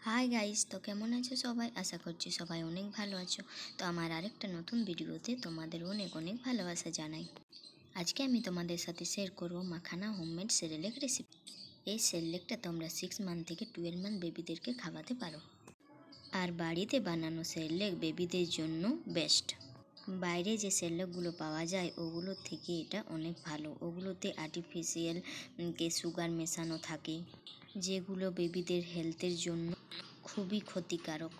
Hi guys, তো কেমন আছো সবাই? আশা করছি সবাই অনেক ভালো আছো। তো আমার আরেকটা নতুন ভিডিওতে তোমাদের অনেক অনেক ভালোবাসা জানাই। আজকে আমি তোমাদের সাথে শেয়ার করব মাখানা হোমমেড সেরেলেক রেসিপি। এই সেরেলেকটা তোমরা 6 মান্থ থেকে 12 মান্থ বেবিদেরকে খাওয়াতে পারো। আর বাড়িতে বানানো সেরেলেক বেবিদের জন্য বেস্ট। বাইরে যে সেরেলেকগুলো পাওয়া যায় ওগুলোর থেকে এটা অনেক ভালো। ওগুলোতে আর্টিফিশিয়াল সুগার মেশানো থাকে, যেগুলো বেবিদের হেলথের জন্য খুবই ক্ষতিকারক।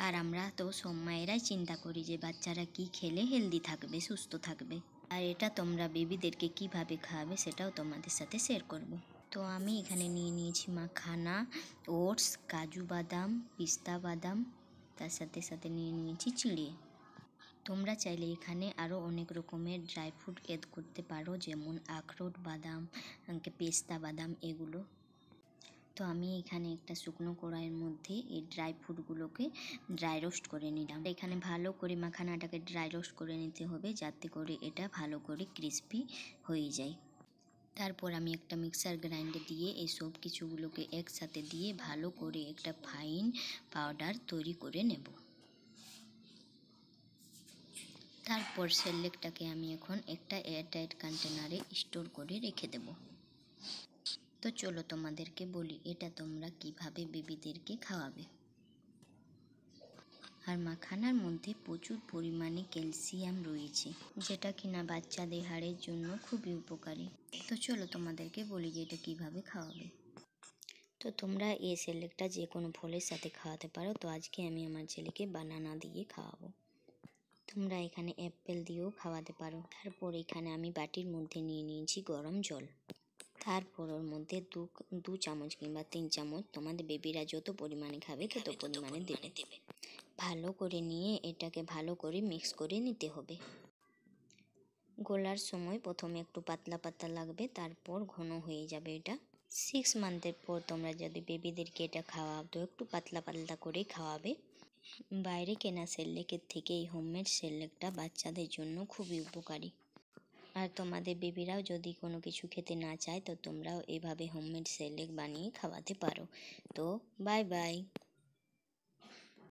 আর আমরা তো সব মায়েরাই চিন্তা করি যে বাচ্চারা কি খেলে হেলদি থাকবে, সুস্থ থাকবে। আর এটা তোমরা বেবিদেরকে কিভাবে খাওয়াবে সেটাও তোমাদের সাথে শেয়ার করব। তো আমি এখানে নিয়ে নিয়েছি মাখানা, ওটস, কাজু বাদাম, পিস্তা বাদাম, তার সাথে সাথে নিয়ে নিয়েছি চিড়ে। তোমরা চাইলে এখানে আরও অনেক রকমের ড্রাই ফ্রুট এড করতে পারো, যেমন আখরোট, বাদাম, পেস্তা বাদাম এগুলো। তো আমি এখানে একটা শুকনো কড়াইয়ের মধ্যে এই ড্রাই ফ্রুটগুলোকে ড্রাই রোস্ট করে নিলাম। এখানে ভালো করে মাখানাটাকে ড্রাই রোস্ট করে নিতে হবে, যাতে করে এটা ভালো করে ক্রিস্পি হয়ে যায়। তারপর আমি একটা মিক্সার গ্রাইন্ডার দিয়ে এই সব কিছুগুলোকে একসাথে দিয়ে ভালো করে একটা ফাইন পাউডার তৈরি করে নেব। তারপর সেরেলেকটাকে আমি এখন একটা এয়ারটাইট কন্টেনারে স্টোর করে রেখে দেব। তো চলো তোমাদেরকে বলি এটা তোমরা কিভাবে বেবিদেরকে খাওয়াবে। আর মাখানার মধ্যে প্রচুর পরিমাণে ক্যালসিয়াম রয়েছে, যেটা কিনা বাচ্চাদের হাড়ের জন্য খুবই উপকারী। তো চলো তোমাদেরকে বলি যে এটা কিভাবে খাওয়াবে। তো তোমরা এই সেরেলেকটা যে কোনো ফলের সাথে খাওয়াতে পারো। তো আজকে আমি আমার ছেলেকে বানানা দিয়ে খাওয়াবো। তোমরা এখানে অ্যাপেল দিয়েও খাওয়াতে পারো। তারপর এখানে আমি বাটির মধ্যে নিয়ে নিয়েছি গরম জল। তারপর ওর মধ্যে দু চামচ কিংবা 3 চামচ, তোমাদের বেবিরা যত পরিমাণে খাবে তত পরিমাণে দেবে। ভালো করে নিয়ে এটাকে ভালো করে মিক্স করে নিতে হবে। গোলার সময় প্রথমে একটু পাতলা পাতলা লাগবে, তারপর ঘন হয়ে যাবে। এটা 6 মান্থের পর তোমরা যদি বেবিদেরকে এটা খাওয়াও তো একটু পাতলা পাতলা করে খাওয়াবে। বাইরে কেনা সেরেলেকের থেকে এই হোমমেড সেরেলেকটা বাচ্চাদের জন্য খুবই উপকারী। আর তোমাদের বেবিরাও যদি কোনো কিছু খেতে না চায় তো তোমরাও এভাবে হোমমেড সেরেলেক বানিয়ে খাওয়াতে পারো। তো বাই বাই।